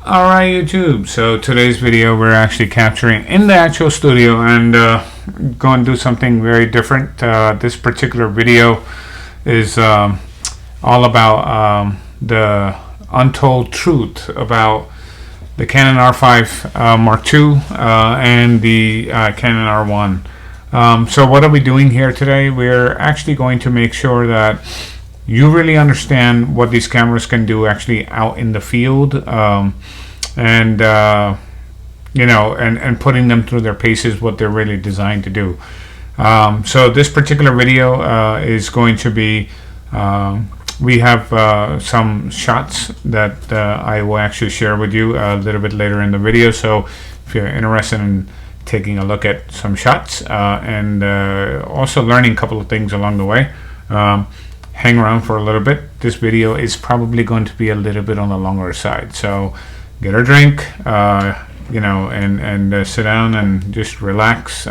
Alright YouTube, so today's video we're actually capturing in the actual studio and going to do something very different. This particular video is all about the untold truth about the Canon R5 Mark II and the Canon R1. So what are we doing here today? We're actually going to make sure that you really understand what these cameras can do actually out in the field, and putting them through their paces, what they're really designed to do. So this particular video is going to be, we have some shots that I will actually share with you a little bit later in the video. So if you're interested in taking a look at some shots and also learning a couple of things along the way, hang around for a little bit. This video is probably going to be a little bit on the longer side, so get a drink, and sit down and just relax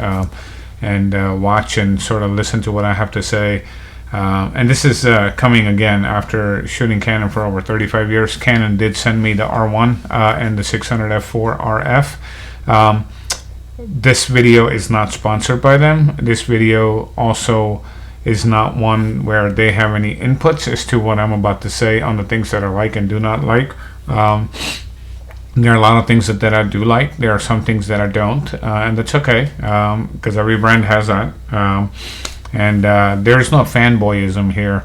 and watch and sort of listen to what I have to say. And this is coming again after shooting Canon for over 35 years. Canon did send me the R1 and the 600 f4 RF. This video is not sponsored by them. This video also is not one where they have any inputs as to what I'm about to say on the things that I like and do not like. There are a lot of things that I do like. There are some things that I don't, and that's okay, because every brand has that. And there's no fanboyism here.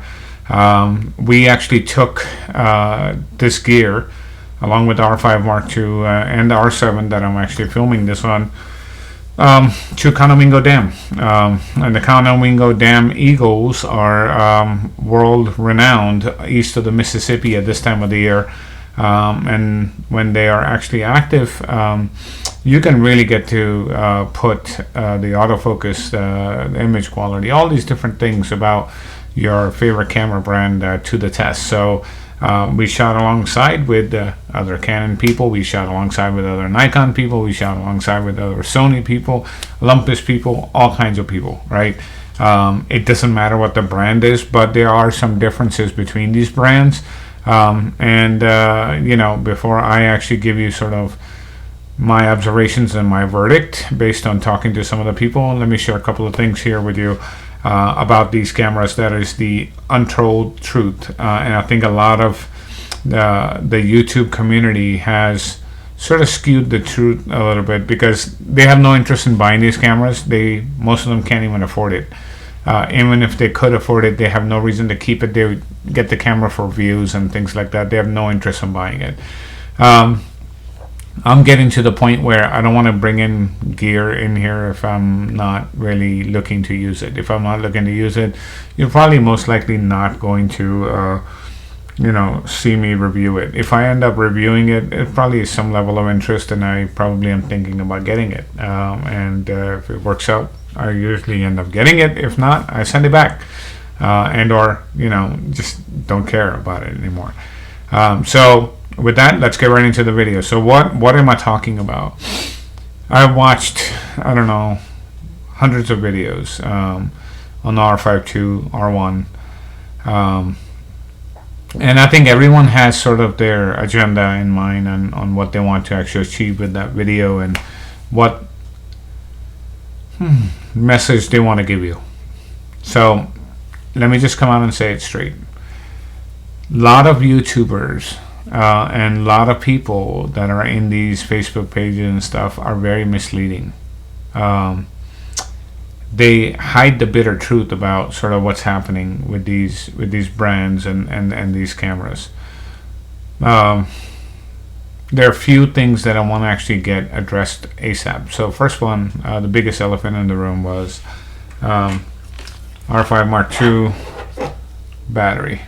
We actually took this gear along with the R5 Mark II and the R7 that I'm actually filming this on, to Conowingo Dam, and the Conowingo Dam eagles are world renowned east of the Mississippi at this time of the year, and when they are actually active, you can really get to put the autofocus, the image quality, all these different things about your favorite camera brand to the test. So we shot alongside with other Canon people, we shot alongside with other Nikon people, we shot alongside with other Sony people, Olympus people, all kinds of people, right? It doesn't matter what the brand is, but there are some differences between these brands. Before I actually give you sort of my observations and my verdict based on talking to some of the people, let me share a couple of things here with you about these cameras. That is the untold truth, and I think a lot of the YouTube community has sort of skewed the truth a little bit because they have no interest in buying these cameras. Most of them can't even afford it. Even if they could afford it, they have no reason to keep it. They would get the camera for views and things like that. They have no interest in buying it. I'm getting to the point where I don't want to bring in gear in here if I'm not really looking to use it. If I'm not looking to use it, you're probably most likely not going to see me review it. If I end up reviewing it, it probably is some level of interest, and I probably am thinking about getting it. If it works out, I usually end up getting it. If not, I send it back, or just don't care about it anymore. So with that, let's get right into the video. So what am I talking about? I've watched, I don't know, hundreds of videos on the R5 II, R1, and I think everyone has sort of their agenda in mind on what they want to actually achieve with that video and what message they want to give you. So let me just come out and say it straight. A lot of YouTubers and a lot of people that are in these Facebook pages and stuff are very misleading. They hide the bitter truth about sort of what's happening with these brands and these cameras. There are a few things that I want to actually get addressed ASAP. So first one, the biggest elephant in the room was R5 Mark II battery.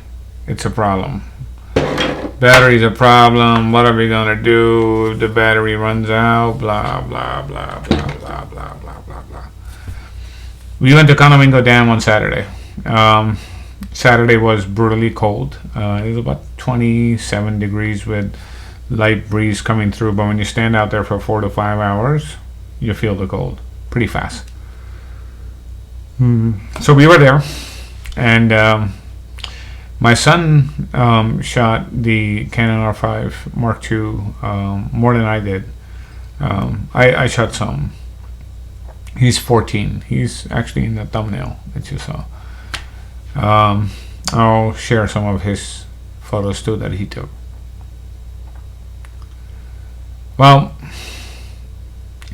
It's a problem. Battery's a problem. What are we gonna do if the battery runs out? Blah blah blah blah blah blah blah blah blah. We went to Conowingo Dam on Saturday. Saturday was brutally cold. It was about 27 degrees with light breeze coming through, but when you stand out there for 4 to 5 hours, you feel the cold pretty fast. So we were there, and My son shot the Canon R5 Mark II more than I did. I shot some. He's 14. He's actually in the thumbnail that you saw. I'll share some of his photos too that he took. Well,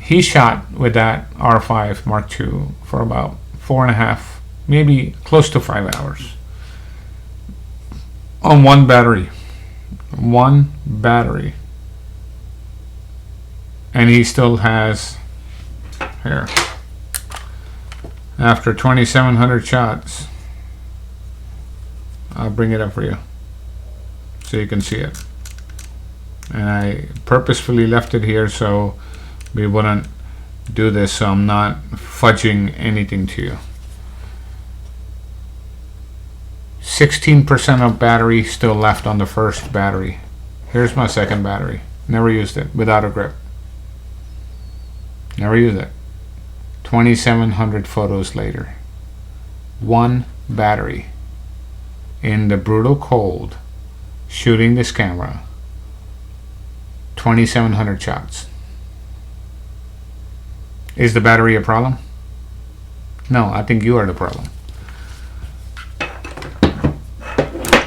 he shot with that R5 Mark II for about 4.5, maybe close to 5 hours on one battery. One battery. And he still has, here, after 2,700 shots, I'll bring it up for you so you can see it. And I purposefully left it here so we wouldn't do this, so I'm not fudging anything to you. 16% of battery still left on the first battery. Here's my second battery. Never used it, without a grip. Never used it. 2,700 photos later. One battery. In the brutal cold, shooting this camera. 2,700 shots. Is the battery a problem? No, I think you are the problem.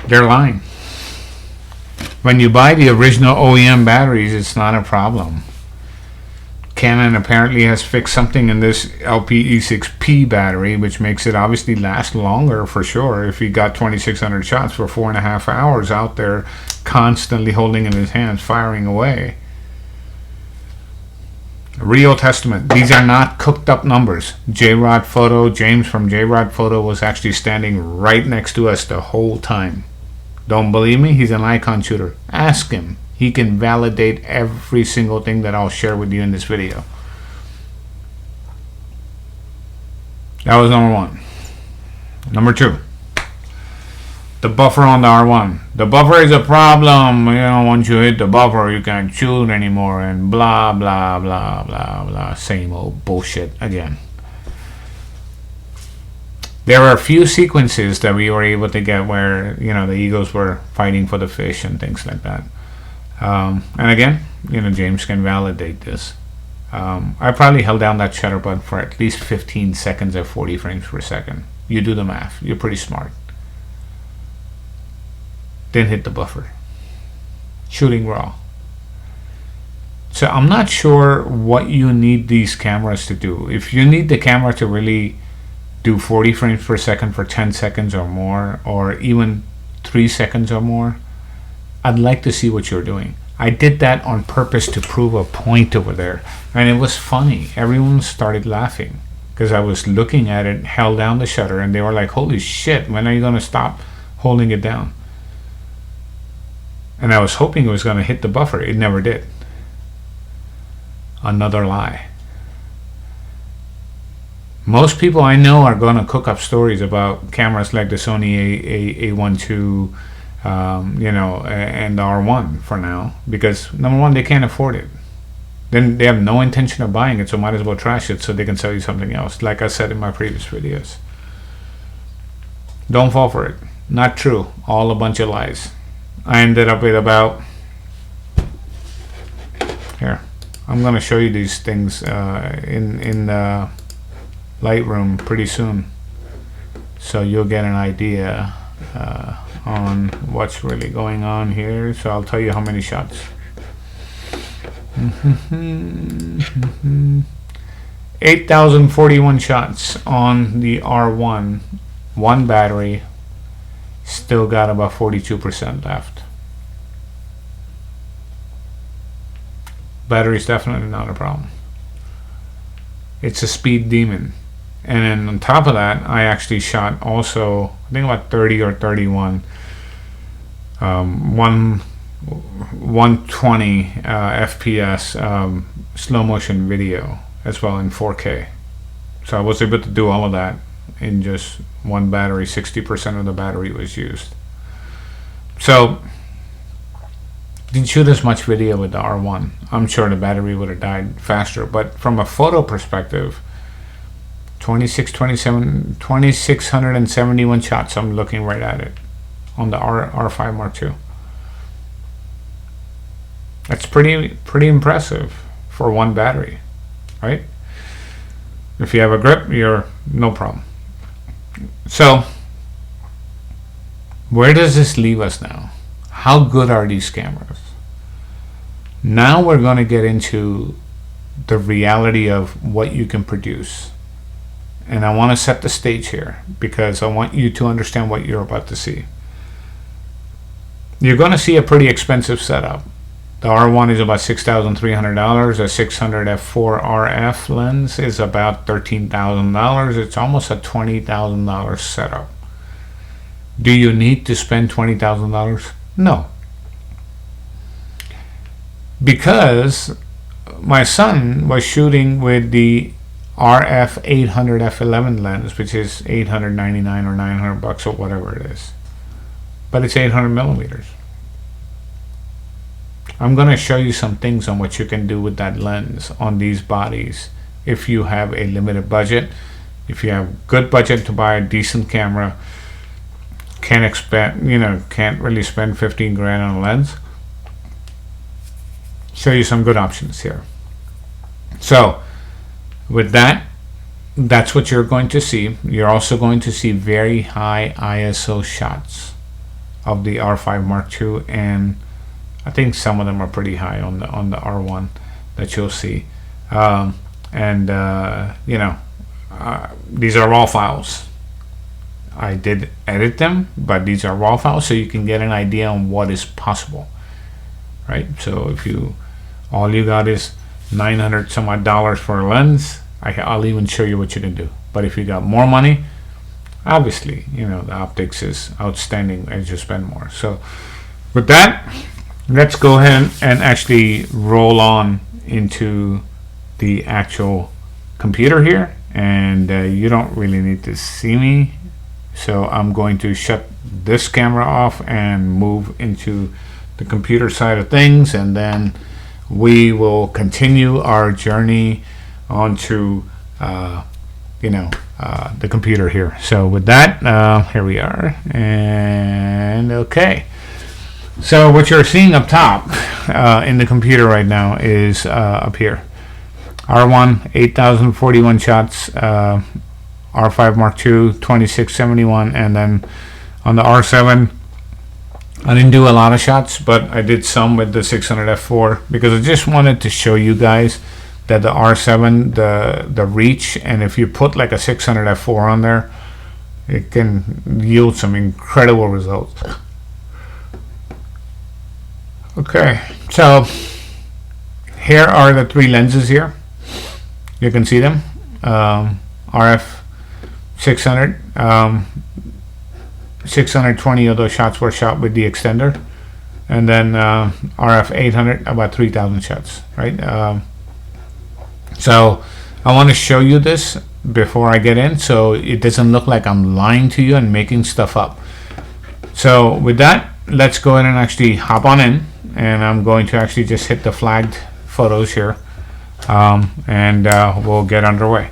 They're lying. When you buy the original OEM batteries, it's not a problem. Canon apparently has fixed something in this LP-E6P battery, which makes it obviously last longer for sure. If he got 2,600 shots for 4.5 hours out there, constantly holding in his hands, firing away. Real testament. These are not cooked up numbers. J-Rod Photo, James from J-Rod Photo was actually standing right next to us the whole time. Don't believe me? He's an icon shooter. Ask him. He can validate every single thing that I'll share with you in this video. That was number one. Number two, the buffer on the R1. The buffer is a problem. You know, once you hit the buffer, you can't shoot anymore, and blah, blah, blah, blah, blah. Same old bullshit again. There are a few sequences that we were able to get where, you know, the eagles were fighting for the fish and things like that. And again, you know, James can validate this. I probably held down that shutter button for at least 15 seconds at 40 frames per second. You do the math. You're pretty smart. Then hit the buffer. Shooting raw. So I'm not sure what you need these cameras to do. If you need the camera to really do 40 frames per second for 10 seconds or more, or even 3 seconds or more, I'd like to see what you're doing. I did that on purpose to prove a point over there, and it was funny. Everyone started laughing because I was looking at it, held down the shutter, and they were like, holy shit, when are you going to stop holding it down? And I was hoping it was going to hit the buffer. It never did. Another lie. Most people I know are going to cook up stories about cameras like the Sony A1 II, you know, and the R1 for now, because number one, they can't afford it. Then they have no intention of buying it, so might as well trash it so they can sell you something else, like I said in my previous videos. Don't fall for it. Not true. All a bunch of lies. I ended up with about, here, I'm going to show you these things in the Lightroom pretty soon, so you'll get an idea on what's really going on here. So I'll tell you how many shots. 8,041 shots on the R1. One battery. Still got about 42% left. Battery's definitely not a problem. It's a speed demon. And then on top of that, I actually shot also, I think about 30 or 31 120 FPS slow motion video as well in 4K. So I was able to do all of that in just one battery. 60% of the battery was used. So didn't shoot as much video with the R1. I'm sure the battery would have died faster, but from a photo perspective, 2,671 shots. I'm looking right at it on the R5 Mark II. That's pretty impressive for one battery, right? If you have a grip, you're no problem. So where does this leave us now? How good are these cameras? Now we're going to get into the reality of what you can produce. And I want to set the stage here because I want you to understand what you're about to see. You're going to see a pretty expensive setup. The R1 is about $6,300. A 600 f4 RF lens is about $13,000. It's almost a $20,000 setup. Do you need to spend $20,000? No. Because my son was shooting with the RF 800 f11 lens, which is $899 or $900 or whatever it is. But it's 800 millimeters. I'm going to show you some things on what you can do with that lens on these bodies if you have a limited budget. If you have good budget to buy a decent camera, can't really spend 15 grand on a lens. Show you some good options here. So with that, that's what you're going to see. You're also going to see very high ISO shots of the R5 Mark II, and I think some of them are pretty high on the R1 that you'll see. These are raw files. I did edit them, but these are raw files, so you can get an idea on what is possible, right? So if all you got is $900 some odd for a lens, I'll even show you what you can do. But if you got more money, obviously, the optics is outstanding as you spend more. So with that, let's go ahead and actually roll on into the actual computer here. And you don't really need to see me. So I'm going to shut this camera off and move into the computer side of things. And then we will continue our journey onto, the computer here. So with that, here we are. And okay. So what you're seeing up top in the computer right now is up here. R1, 8,041 shots, R5 Mark II, 2671, and then on the R7, I didn't do a lot of shots, but I did some with the 600 f4 because I just wanted to show you guys that the R7, the reach, and if you put like a 600 f4 on there, it can yield some incredible results. Okay, so here are the three lenses here. You can see them. RF 600, 620 of those shots were shot with the extender, and then RF 800, about 3,000 shots, right? So I want to show you this before I get in, so it doesn't look like I'm lying to you and making stuff up. So with that, let's go ahead and actually hop on in, and I'm going to actually just hit the flagged photos here, and we'll get underway.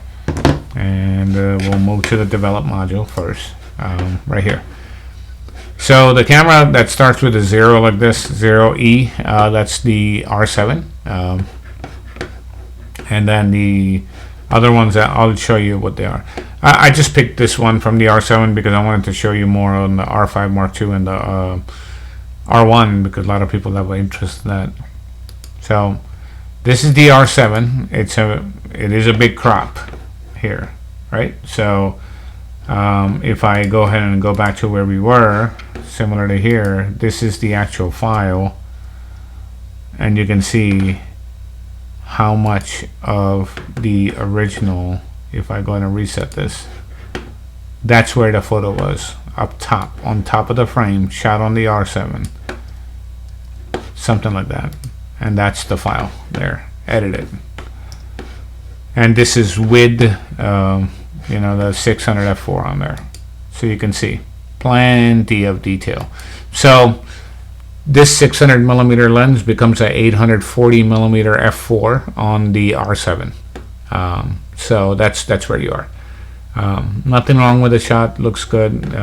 And we'll move to the develop module first, right here. So the camera that starts with a 0 like this, 0E, that's the R7. And then the other ones, I'll show you what they are. I just picked this one from the R7 because I wanted to show you more on the R5 Mark II and the R1 because a lot of people have an interest in that. So this is the R7. It is a big crop here, right? So if I go ahead and go back to where we were, similar to here, this is the actual file, and you can see how much of the original, if I go ahead and reset this, that's where the photo was, up top, on top of the frame, shot on the R7, something like that. And that's the file there, edited. And this is with the 600 f4 on there, so you can see plenty of detail. So this 600 millimeter lens becomes a 840 millimeter f4 on the R7. So that's where you are. Nothing wrong with the shot, looks good.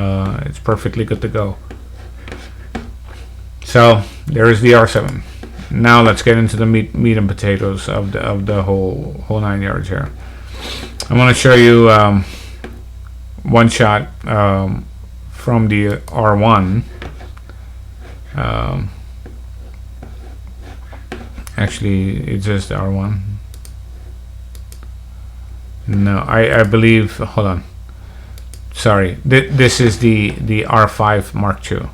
It's perfectly good to go. So there is the R7. Now let's get into the meat and potatoes of the whole 9 yards here. I want to show you one shot from the R1. Actually, it's just the R1. No, I believe. Hold on. Sorry. This is the R5 Mark II.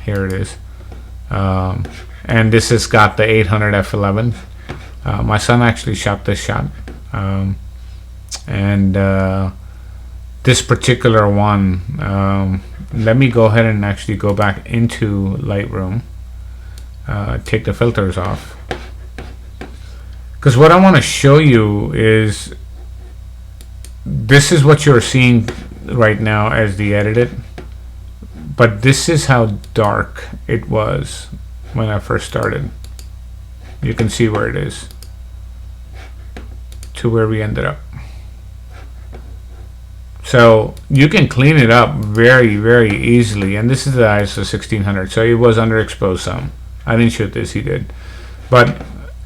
Here it is. And this has got the 800 f11. My son actually shot this shot. And this particular one, let me go ahead and actually go back into Lightroom, take the filters off, because what I want to show you is this is what you're seeing right now as the edited, but this is how dark it was when I first started. You can see where it is to where we ended up. So you can clean it up very, very easily. And this is the ISO 1600, so it was underexposed some. I didn't shoot this, he did. But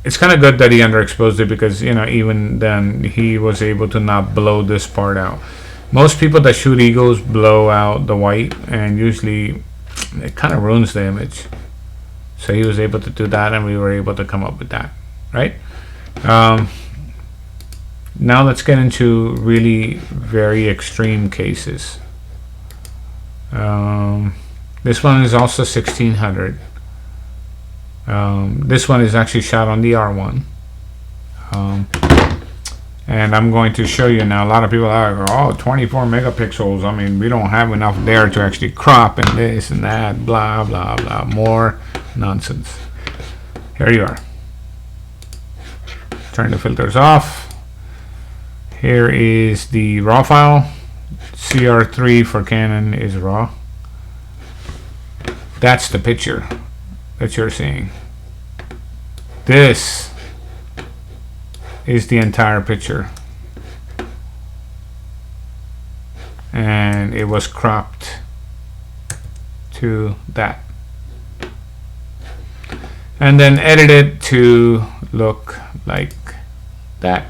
it's kind of good that he underexposed it, because, you know, even then he was able to not blow this part out. Most people that shoot eagles blow out the white, and usually it kind of ruins the image. So he was able to do that, and we were able to come up with that, right? Now let's get into really very extreme cases. This one is also 1600. This one is actually shot on the R1. And I'm going to show you now. A lot of people are, oh, 24 megapixels. I mean, we don't have enough there to actually crop and this and that, blah, blah, blah. More nonsense. Here you are. Turn the filters off. Here is the raw file. CR3 for Canon is raw. That's the picture that you're seeing. This is the entire picture. And it was cropped to that. And then edited to look like that.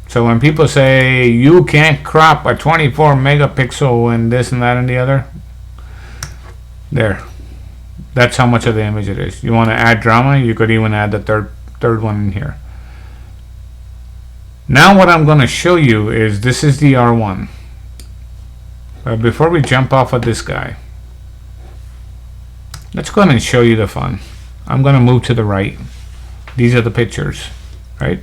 So when people say you can't crop a 24 megapixel and this and that and the other, there, that's how much of the image it is. You want to add drama, you could even add the third one in here. Now what I'm going to show you is, this is the R1. But before we jump off of this guy, let's go ahead and show you the fun. I'm going to move to the right. These are the pictures, right?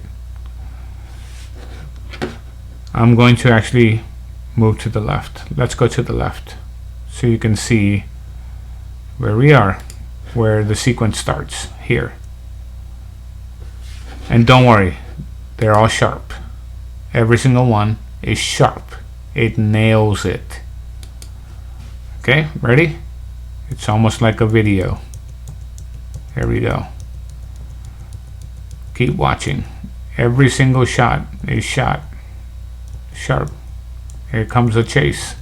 I'm going to actually move to the left. Let's go to the left so you can see where we are, where the sequence starts here. And don't worry, they're all sharp. Every single one is sharp. It nails it. Okay, ready? It's almost like a video. Here we go. Keep watching. Every single shot is shot sharp. Here comes the chase.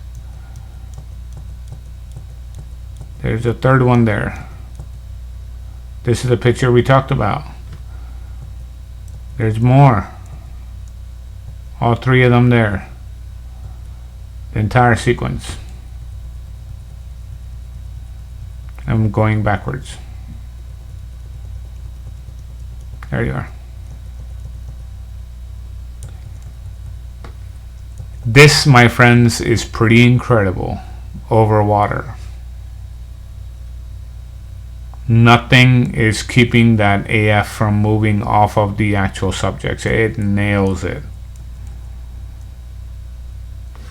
There's a third one there. This is the picture we talked about. There's more. All three of them there. The entire sequence. I'm going backwards. There you are. This, my friends, is pretty incredible over water. Nothing is keeping that AF from moving off of the actual subjects. It nails it.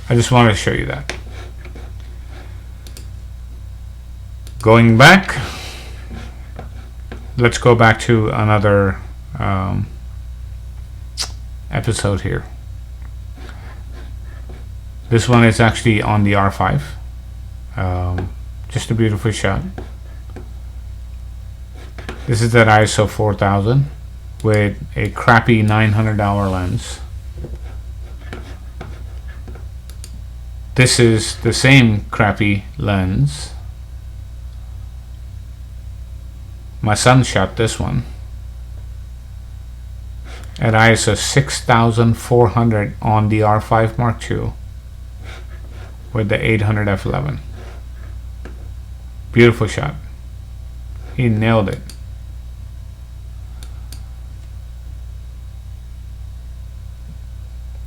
I just wanted to show you that. Going back, let's go back to another episode here. This one is actually on the R5. Just a beautiful shot. This is that ISO 4000 with a crappy $900 lens. This is the same crappy lens. My son shot this one at ISO 6400 on the R5 Mark II with the 800 f11. Beautiful shot. He nailed it.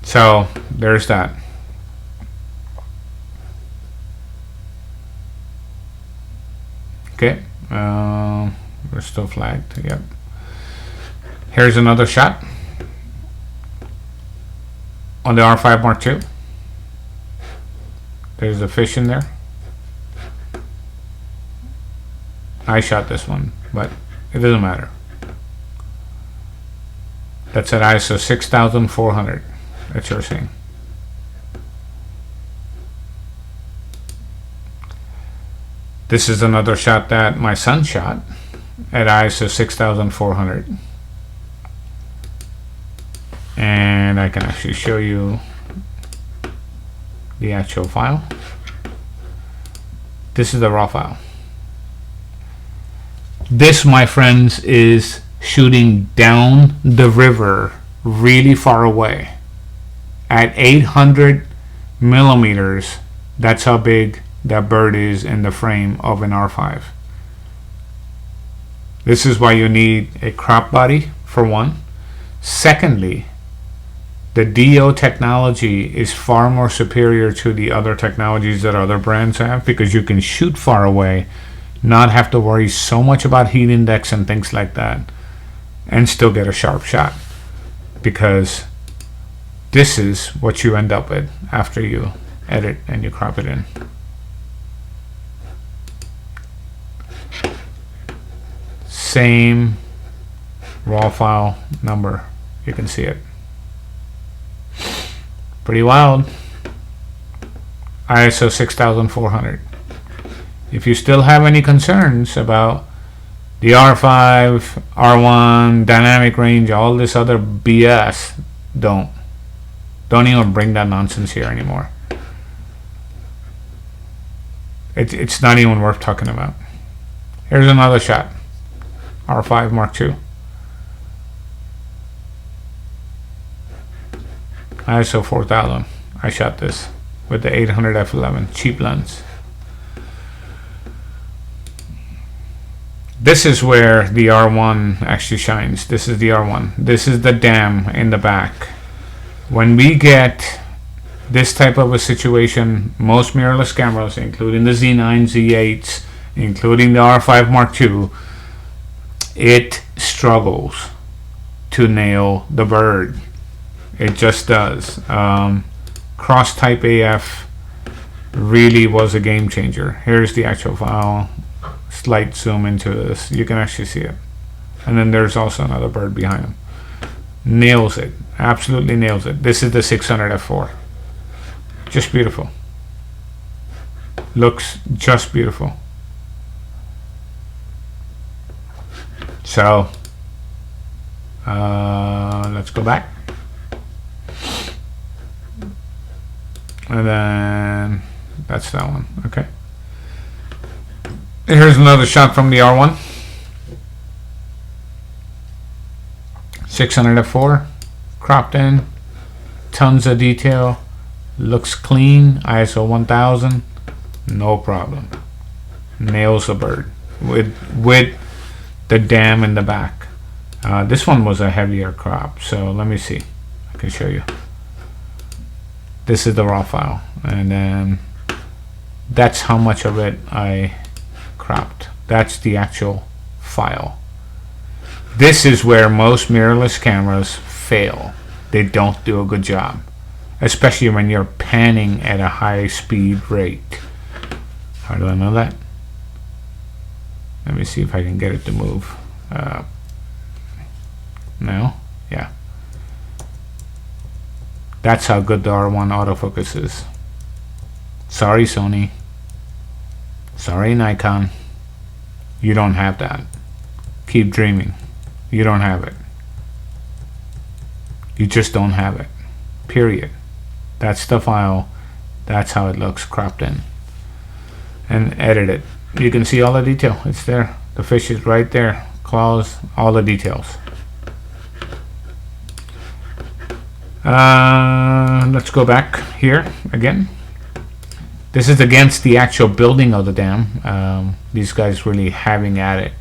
So there's that. Okay, we're still flagged. Yep. Here's another shot on the R5 Mark II. There's a fish in there. I shot this one, but it doesn't matter. That's at ISO 6400. That's your thing. This is another shot that my son shot at ISO 6400. And I can actually show you the actual file. This is the raw file. This, my friends, is shooting down the river really far away at 800 millimeters. That's how big that bird is in the frame of an R5. This is why you need a crop body, for one. Secondly, the DO technology is far more superior to the other technologies that other brands have, because you can shoot far away, not have to worry so much about heat index and things like that, and still get a sharp shot, because this is what you end up with after you edit and you crop it in. Same raw file number, you can see it. Pretty wild. ISO 6400. If you still have any concerns about the R5, R1, dynamic range, all this other BS, don't even bring that nonsense here anymore. It's not even worth talking about. Here's another shot. R5 Mark II. ISO 4000. I shot this with the 800 f11 cheap lens. This is where the R1 actually shines. This is the R1. This is the dam in the back. When we get this type of a situation, most mirrorless cameras, including the Z9, Z8s, including the R5 Mark II, it struggles to nail the bird. It just does. Cross type AF really was a game changer. Here's the actual file. Slight zoom into this. You can actually see it. And then there's also another bird behind him. Nails it. Absolutely nails it. This is the 600 f4. Just beautiful. Looks just beautiful. So let's go back, and then that's that one. Okay, here's another shot from the R1. 600 f4, cropped in, tons of detail, looks clean. ISO 1000, no problem. Nails a bird with the dam in the back. This one was a heavier crop, so let me see. I can show you. This is the raw file, and then that's how much of it I cropped. That's the actual file. This is where most mirrorless cameras fail. They don't do a good job, especially when you're panning at a high speed rate. How do I know that? Let me see if I can get it to move. No? Yeah. That's how good the R1 autofocus is. Sorry, Sony. Sorry, Nikon. You don't have that. Keep dreaming. You don't have it. You just don't have it. Period. That's the file That's how it looks cropped in and edited. You can see all the detail. It's there. The fish is right there. Claws, all the details. Let's go back here again. This is against the actual building of the dam. These guys really having at it.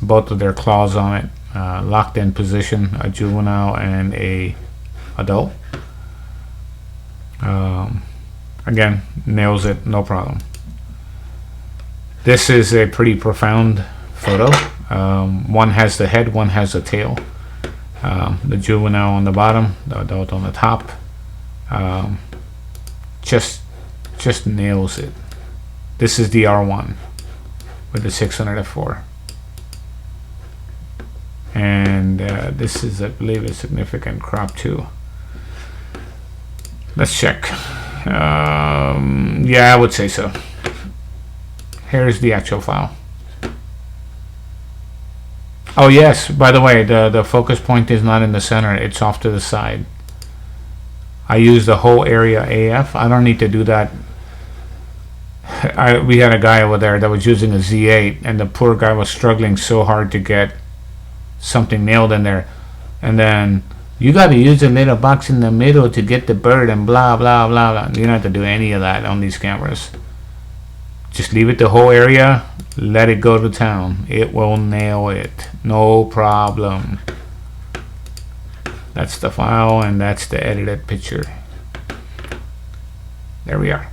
Both of their claws on it, locked in position, a juvenile and a adult. Again, nails it, no problem. This is a pretty profound photo. One has the head, one has the tail. The juvenile on the bottom, the adult on the top. Just nails it. This is the R1 with the 600 f4, and this is, I believe, a significant crop too. Let's check. Yeah, I would say so. Here's the actual file. Oh yes, by the way, the focus point is not in the center, it's off to the side. I use the whole area AF. I don't need to do that. We had a guy over there that was using a Z8, and the poor guy was struggling so hard to get something nailed in there. And then, you got to use a little box in the middle to get the bird and blah, blah, blah, blah. You don't have to do any of that on these cameras. Just leave it the whole area, let it go to town. It will nail it, no problem. That's the file, and that's the edited picture. There we are.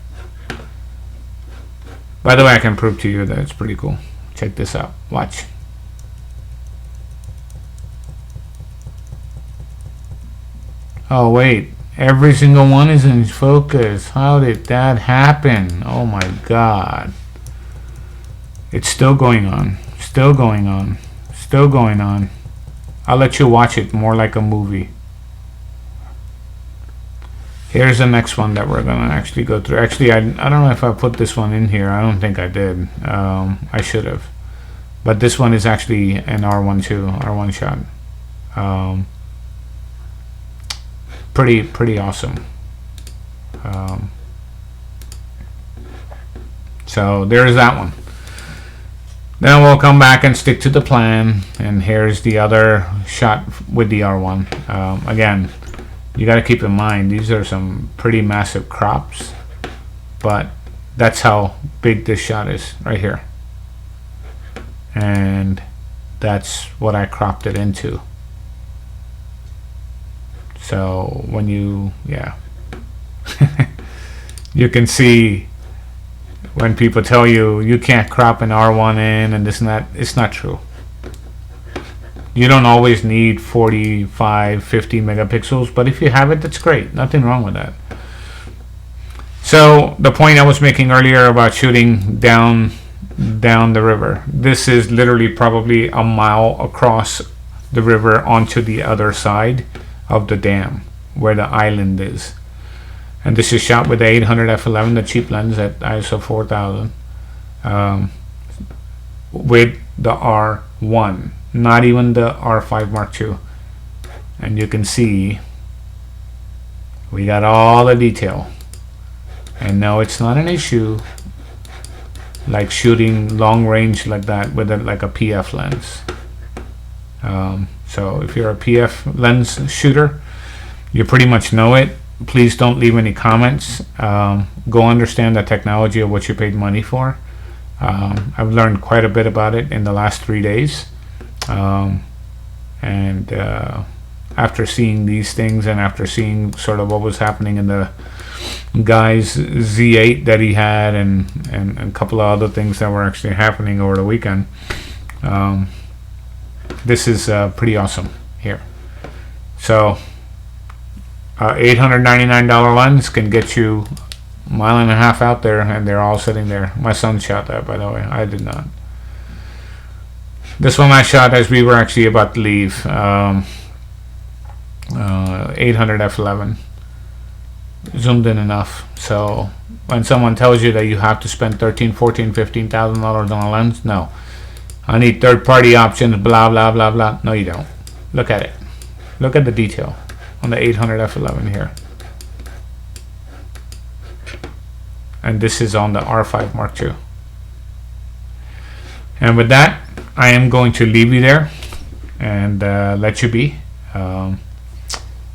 By the way, I can prove to you that it's pretty cool. Check this out, watch. Oh wait, every single one is in focus. How did that happen? Oh my god. It's still going on. Still going on. Still going on. I'll let you watch it more like a movie. Here's the next one that we're gonna actually go through. Actually, I don't know if I put this one in here. I don't think I did. I should have. But this one is actually an R1 too, R1 shot. Pretty awesome. So there's that one. Then we'll come back and stick to the plan, and here's the other shot with the R1. Again, you got to keep in mind these are some pretty massive crops, but that's how big this shot is right here, and that's what I cropped it into. So when you, yeah, you can see when people tell you you can't crop an R1 in and this and that, it's not true. You don't always need 45, 50 megapixels, but if you have it, that's great. Nothing wrong with that. So the point I was making earlier about shooting down the river, this is literally probably a mile across the river onto the other side of the dam where the island is. And this is shot with the 800 f11, the cheap lens at ISO 4000, with the R1, not even the R5 Mark II. And you can see we got all the detail. And no, it's not an issue like shooting long range like that with like a PF lens. So if you're a PF lens shooter, you pretty much know it. Please don't leave any comments. Go understand the technology of what you paid money for. I've learned quite a bit about it in the last 3 days. After seeing these things, and after seeing sort of what was happening in the guy's Z8 that he had, and a couple of other things that were actually happening over the weekend, this is pretty awesome here. So $899 lens can get you a mile and a half out there, and they're all sitting there. My son shot that, by the way. I did not. This one I shot as we were actually about to leave. 800 f11, zoomed in enough. So when someone tells you that you have to spend $13,000, $14,000, $15,000 on a lens, no. I need third-party options, blah blah blah blah. No, you don't. Look at it. Look at the detail on the 800 f11 here. and this is on the R5 Mark II. And with that, I am going to leave you there and let you be.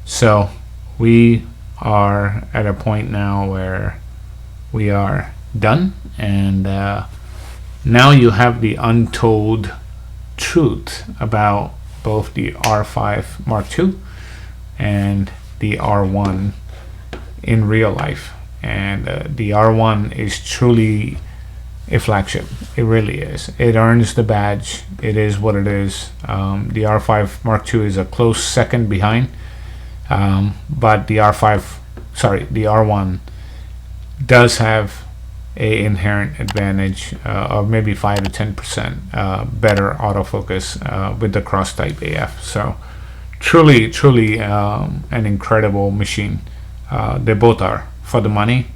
So we are at a point now where we are done, and now you have the untold truth about both the R5 Mark II and the R1 in real life. And the R1 is truly a flagship. It really is. It earns the badge. It is what it is. The R5 Mark II is a close second behind, but the R1 does have a inherent advantage of maybe 5 to 10% better autofocus with the cross type AF. So truly an incredible machine. They both are for the money.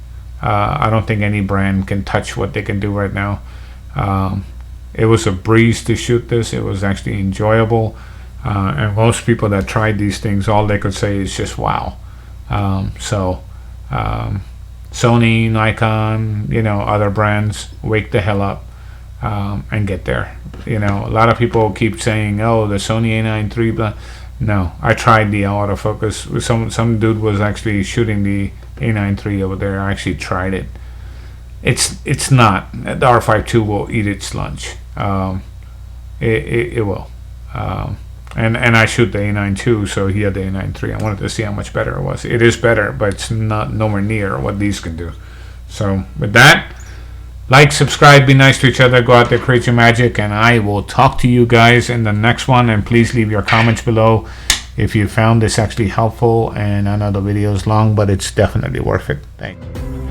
I don't think any brand can touch what they can do right now. It was a breeze to shoot this. It was actually enjoyable, and most people that tried these things, all they could say is just wow. Sony, Nikon, other brands, wake the hell up and get there. A lot of people keep saying, oh, the Sony A9 III, blah. No, I tried the autofocus. Some dude was actually shooting the A9 III over there. I actually tried it. It's not. The R5 II will eat its lunch. It will. And I shoot the A9 II, so he had the A9 III. I wanted to see how much better it was. It is better, but it's not nowhere near what these can do. So with that, like, subscribe, be nice to each other, go out there, create your magic, and I will talk to you guys in the next one. And please leave your comments below if you found this actually helpful. And I know the video is long, but it's definitely worth it. Thanks.